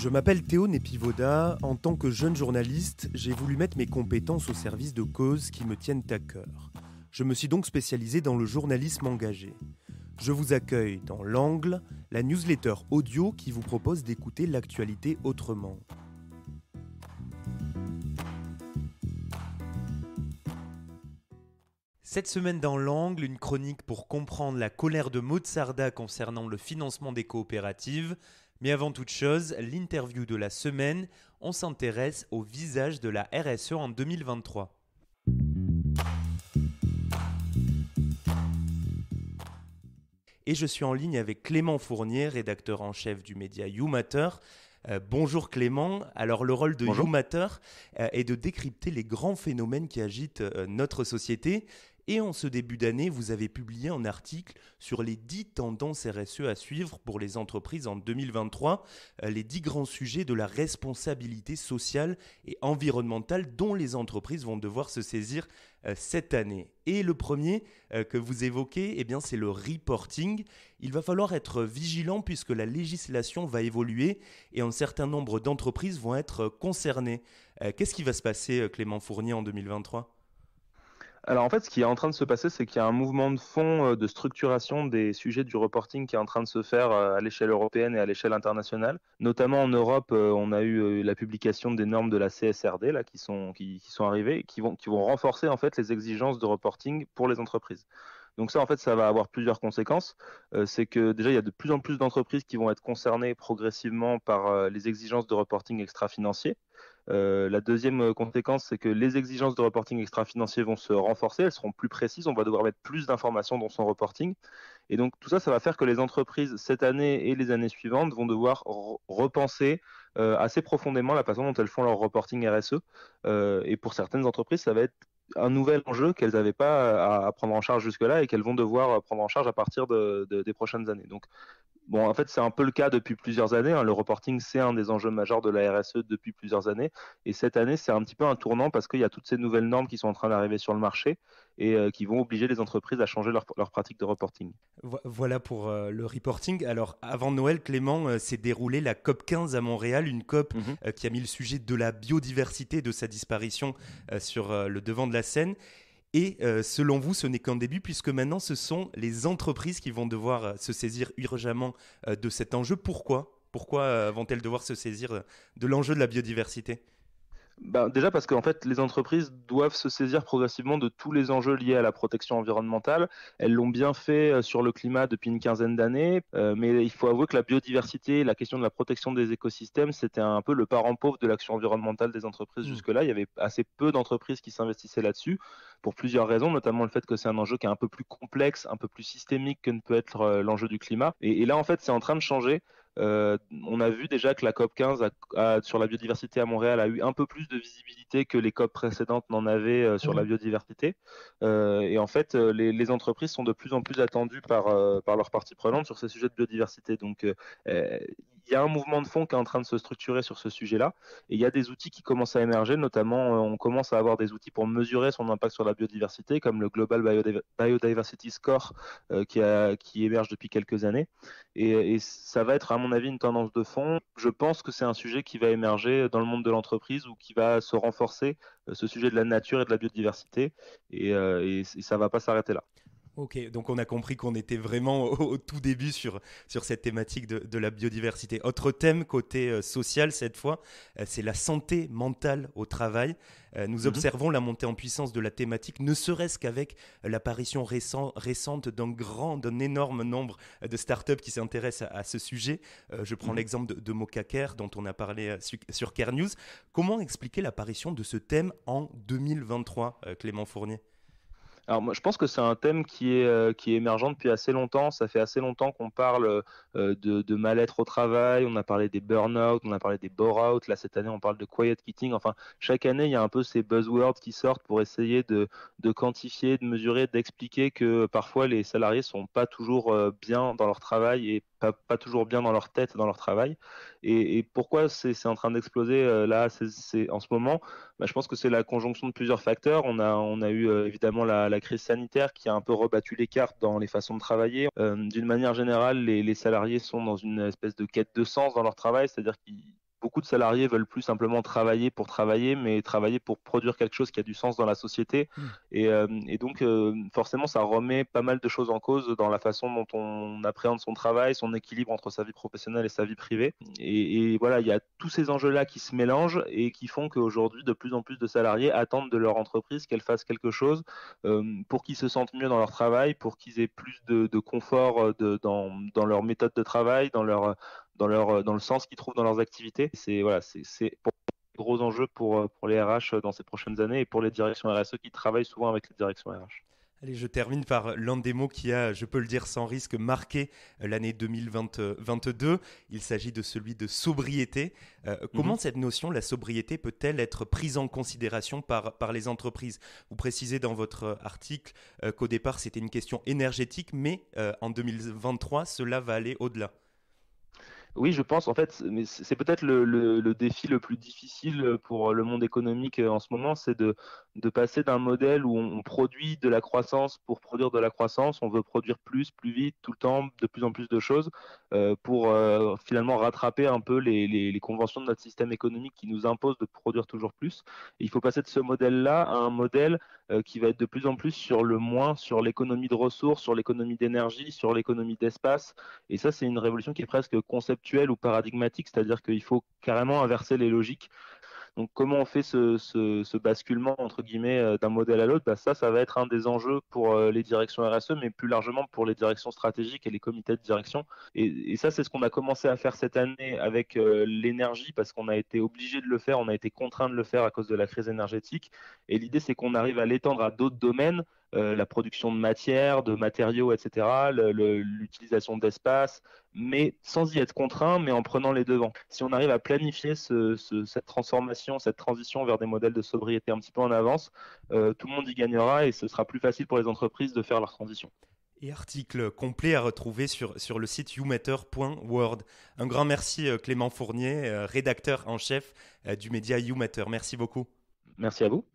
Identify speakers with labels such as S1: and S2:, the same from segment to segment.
S1: Je m'appelle Théo Nepivoda. En tant que jeune journaliste, j'ai voulu mettre mes compétences au service de causes qui me tiennent à cœur. Je me suis donc spécialisé dans le journalisme engagé. Je vous accueille dans l'Angle, la newsletter audio qui vous propose d'écouter l'actualité autrement. Cette semaine dans l'Angle, une chronique pour comprendre la colère de Maud Sarda concernant le financement des coopératives. Mais avant toute chose, l'interview de la semaine, on s'intéresse au visage de la RSE en 2023. Et je suis en ligne avec Clément Fournier, rédacteur en chef du média YouMatter. Bonjour Clément. Alors le rôle de YouMatter est de décrypter les grands phénomènes qui agitent notre société. Et en ce début d'année, vous avez publié un article sur les 10 tendances RSE à suivre pour les entreprises en 2023, les 10 grands sujets de la responsabilité sociale et environnementale dont les entreprises vont devoir se saisir cette année. Et le premier que vous évoquez, c'est le reporting. Il va falloir être vigilant puisque la législation va évoluer et un certain nombre d'entreprises vont être concernées. Qu'est-ce qui va se passer, Clément Fournier, en 2023 ?
S2: Alors en fait, ce qui est en train de se passer, c'est qu'il y a un mouvement de fond de structuration des sujets du reporting qui est en train de se faire à l'échelle européenne et à l'échelle internationale. Notamment en Europe, on a eu la publication des normes de la CSRD là, qui sont arrivées et qui vont renforcer en fait les exigences de reporting pour les entreprises. Donc ça, en fait, ça va avoir plusieurs conséquences. C'est que déjà, il y a de plus en plus d'entreprises qui vont être concernées progressivement par les exigences de reporting extra-financier. La deuxième conséquence, c'est que les exigences de reporting extra-financier vont se renforcer, elles seront plus précises, on va devoir mettre plus d'informations dans son reporting. Et donc tout ça, ça va faire que les entreprises, cette année et les années suivantes, vont devoir repenser assez profondément la façon dont elles font leur reporting RSE. Et pour certaines entreprises, ça va être un nouvel enjeu qu'elles n'avaient pas à prendre en charge jusque-là et qu'elles vont devoir prendre en charge à partir des prochaines années. Donc, bon, en fait, c'est un peu le cas depuis plusieurs années. Le reporting, c'est un des enjeux majeurs de la RSE depuis plusieurs années. Et cette année, c'est un petit peu un tournant parce qu'il y a toutes ces nouvelles normes qui sont en train d'arriver sur le marché et qui vont obliger les entreprises à changer leur pratique de reporting.
S1: Voilà pour le reporting. Alors, avant Noël, Clément, s'est déroulée la COP15 à Montréal, une COP qui a mis le sujet de la biodiversité, de sa disparition sur le devant de la scène. Et selon vous, ce n'est qu'un début puisque maintenant, ce sont les entreprises qui vont devoir se saisir urgemment de cet enjeu. Pourquoi vont-elles devoir se saisir de l'enjeu de la biodiversité ?
S2: Déjà parce qu'en fait, les entreprises doivent se saisir progressivement de tous les enjeux liés à la protection environnementale. Elles l'ont bien fait sur le climat depuis une quinzaine d'années, mais il faut avouer que la biodiversité, la question de la protection des écosystèmes, c'était un peu le parent pauvre de l'action environnementale des entreprises jusque-là. Il y avait assez peu d'entreprises qui s'investissaient là-dessus, pour plusieurs raisons, notamment le fait que c'est un enjeu qui est un peu plus complexe, un peu plus systémique que ne peut être l'enjeu du climat. Et là, en fait, c'est en train de changer. On a vu déjà que la COP15 sur la biodiversité à Montréal a eu un peu plus de visibilité que les COP précédentes n'en avaient sur la biodiversité. Et en fait, les entreprises sont de plus en plus attendues par leurs parties prenantes sur ces sujets de biodiversité. Donc, il y a un mouvement de fond qui est en train de se structurer sur ce sujet-là. Et il y a des outils qui commencent à émerger, notamment on commence à avoir des outils pour mesurer son impact sur la biodiversité, comme le Global Biodiversity Score qui émerge depuis quelques années. Et ça va être, à mon avis, une tendance de fond. Je pense que c'est un sujet qui va émerger dans le monde de l'entreprise ou qui va se renforcer, ce sujet de la nature et de la biodiversité. Et ça ne va pas s'arrêter là.
S1: Ok, donc on a compris qu'on était vraiment au tout début sur cette thématique de la biodiversité. Autre thème côté social cette fois, c'est la santé mentale au travail. Nous observons la montée en puissance de la thématique, ne serait-ce qu'avec l'apparition récente d'un énorme nombre de startups qui s'intéressent à ce sujet. Je prends l'exemple de Mocaker dont on a parlé sur Care News. Comment expliquer l'apparition de ce thème en 2023, Clément Fournier ?
S2: Alors moi, je pense que c'est un thème qui est émergent depuis assez longtemps. Ça fait assez longtemps qu'on parle de mal-être au travail. On a parlé des burn-out, on a parlé des bore-out. Là, cette année, on parle de quiet quitting. Enfin, chaque année, il y a un peu ces buzzwords qui sortent pour essayer de quantifier, de mesurer, d'expliquer que parfois les salariés sont pas toujours bien dans leur travail et pas toujours bien dans leur tête, dans leur travail. Et pourquoi c'est en train d'exploser là, en ce moment? Je pense que c'est la conjonction de plusieurs facteurs. On a eu évidemment la crise sanitaire qui a un peu rebattu les cartes dans les façons de travailler. D'une manière générale, les salariés sont dans une espèce de quête de sens dans leur travail, c'est-à-dire qu'ils beaucoup de salariés veulent plus simplement travailler pour travailler, mais travailler pour produire quelque chose qui a du sens dans la société. Et donc, forcément, ça remet pas mal de choses en cause dans la façon dont on appréhende son travail, son équilibre entre sa vie professionnelle et sa vie privée. Et voilà, il y a tous ces enjeux-là qui se mélangent et qui font qu'aujourd'hui, de plus en plus de salariés attendent de leur entreprise qu'elle fasse quelque chose pour qu'ils se sentent mieux dans leur travail, pour qu'ils aient plus de confort dans leur méthode de travail, dans le sens qu'ils trouvent dans leurs activités. C'est pour gros enjeux pour les RH dans ces prochaines années et pour les directions RSE qui travaillent souvent avec les directions RH.
S1: Allez, je termine par l'un des mots qui a, je peux le dire sans risque, marqué l'année 2022. Il s'agit de celui de sobriété. Comment cette notion, la sobriété, peut-elle être prise en considération par les entreprises ? Vous précisez dans votre article qu'au départ, c'était une question énergétique, mais en 2023, cela va aller au-delà.
S2: Oui, je pense, en fait, mais c'est peut-être le défi le plus difficile pour le monde économique en ce moment, c'est de passer d'un modèle où on produit de la croissance pour produire de la croissance, on veut produire plus vite, tout le temps, de plus en plus de choses, pour finalement rattraper un peu les conventions de notre système économique qui nous imposent de produire toujours plus. Et il faut passer de ce modèle-là à un modèle qui va être de plus en plus sur le moins, sur l'économie de ressources, sur l'économie d'énergie, sur l'économie d'espace. Et ça, c'est une révolution qui est presque conceptuelle ou paradigmatique, c'est-à-dire qu'il faut carrément inverser les logiques. Donc comment on fait ce basculement entre guillemets d'un modèle à l'autre, ça va être un des enjeux pour les directions RSE, mais plus largement pour les directions stratégiques et les comités de direction. Et ça, c'est ce qu'on a commencé à faire cette année avec l'énergie, parce qu'on a été obligé de le faire, on a été contraint de le faire à cause de la crise énergétique. Et l'idée, c'est qu'on arrive à l'étendre à d'autres domaines. La production de matières, de matériaux, etc., l'utilisation d'espace, mais sans y être contraint, mais en prenant les devants. Si on arrive à planifier cette transformation, cette transition vers des modèles de sobriété un petit peu en avance, tout le monde y gagnera et ce sera plus facile pour les entreprises de faire leur transition.
S1: Et article complet à retrouver sur le site youmatter.world. Un grand merci Clément Fournier, rédacteur en chef du média YouMatter. Merci beaucoup.
S2: Merci à vous.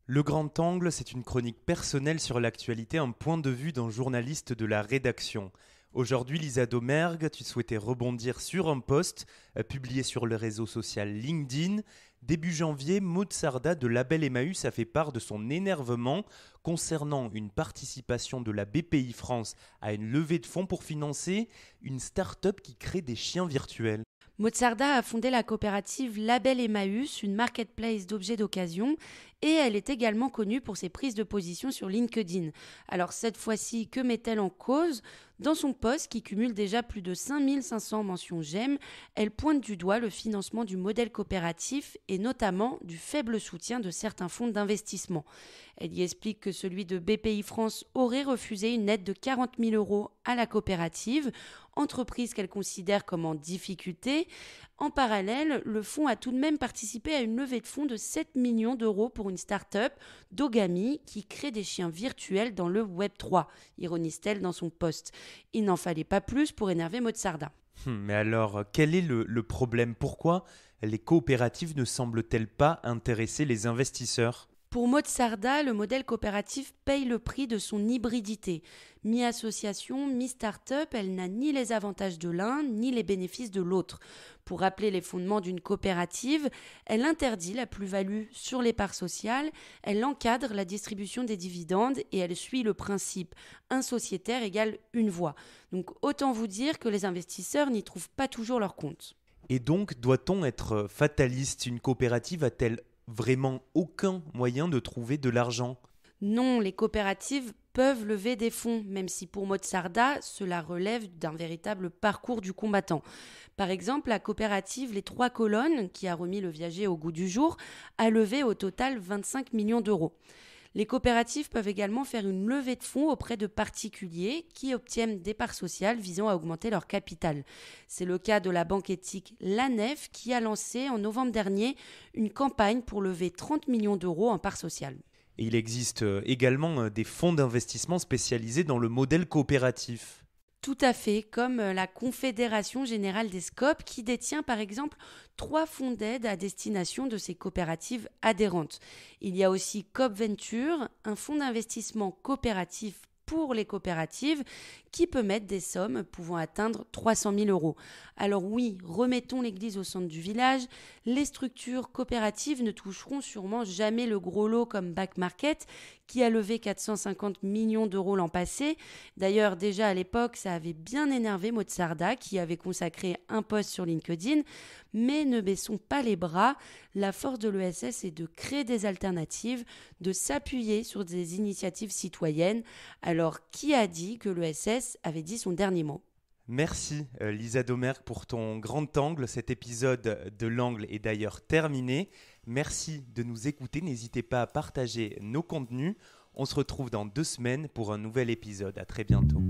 S1: Le Grand Angle, c'est une chronique personnelle sur l'actualité, un point de vue d'un journaliste de la rédaction. Aujourd'hui, Lisa Domergue, tu souhaitais rebondir sur un post publié sur le réseau social LinkedIn. Début janvier, Maud Sarda de Label Emmaüs a fait part de son énervement concernant une participation de la BPI France à une levée de fonds pour financer une start-up qui crée des chiens virtuels.
S3: Maud Sarda a fondé la coopérative Label Emmaüs, une marketplace d'objets d'occasion, et elle est également connue pour ses prises de position sur LinkedIn. Alors cette fois-ci, que met-elle en cause ? Dans son post, qui cumule déjà plus de 5500 mentions j'aime, elle pointe du doigt le financement du modèle coopératif et notamment du faible soutien de certains fonds d'investissement. Elle y explique que celui de BPI France aurait refusé une aide de 40 000 € à la coopérative, entreprise qu'elle considère comme en difficulté. En parallèle, le fonds a tout de même participé à une levée de fonds de 7 millions d'euros pour une start-up, Dogami, qui crée des chiens virtuels dans le Web3, ironise-t-elle dans son post. Il n'en fallait pas plus pour énerver Maud Sarda.
S1: Mais alors, quel est le problème ? Pourquoi les coopératives ne semblent-elles pas intéresser les investisseurs ?
S3: Pour Maud Sarda, le modèle coopératif paye le prix de son hybridité. Mi-association, mi-start-up, elle n'a ni les avantages de l'un, ni les bénéfices de l'autre. Pour rappeler les fondements d'une coopérative, elle interdit la plus-value sur les parts sociales, elle encadre la distribution des dividendes et elle suit le principe un sociétaire égale une voix. Donc autant vous dire que les investisseurs n'y trouvent pas toujours leur compte.
S1: Et donc, doit-on être fataliste ? Une coopérative a-t-elle vraiment aucun moyen de trouver de l'argent ?
S3: Non, les coopératives peuvent lever des fonds, même si pour Maud Sarda, cela relève d'un véritable parcours du combattant. Par exemple, la coopérative Les Trois Colonnes, qui a remis le viager au goût du jour, a levé au total 25 millions d'euros. Les coopératives peuvent également faire une levée de fonds auprès de particuliers qui obtiennent des parts sociales visant à augmenter leur capital. C'est le cas de la banque éthique l'ANEF qui a lancé en novembre dernier une campagne pour lever 30 millions d'euros en parts sociales.
S1: Et il existe également des fonds d'investissement spécialisés dans le modèle coopératif.
S3: Tout à fait, comme la Confédération Générale des SCOP qui détient par exemple 3 fonds d'aide à destination de ses coopératives adhérentes. Il y a aussi COP Venture, un fonds d'investissement coopératif pour les coopératives qui peut mettre des sommes pouvant atteindre 300 000 €. Alors oui, remettons l'église au centre du village, les structures coopératives ne toucheront sûrement jamais le gros lot comme Back Market qui a levé 450 millions d'euros l'an passé. D'ailleurs, déjà à l'époque, ça avait bien énervé Mozarda qui avait consacré un post sur LinkedIn. Mais ne baissons pas les bras. La force de l'ESS est de créer des alternatives, de s'appuyer sur des initiatives citoyennes. Alors, qui a dit que l'ESS avait dit son dernier mot ?
S1: Merci Lisa Domergue pour ton grand angle. Cet épisode de l'angle est d'ailleurs terminé. Merci de nous écouter. N'hésitez pas à partager nos contenus. On se retrouve dans 2 semaines pour un nouvel épisode. À très bientôt.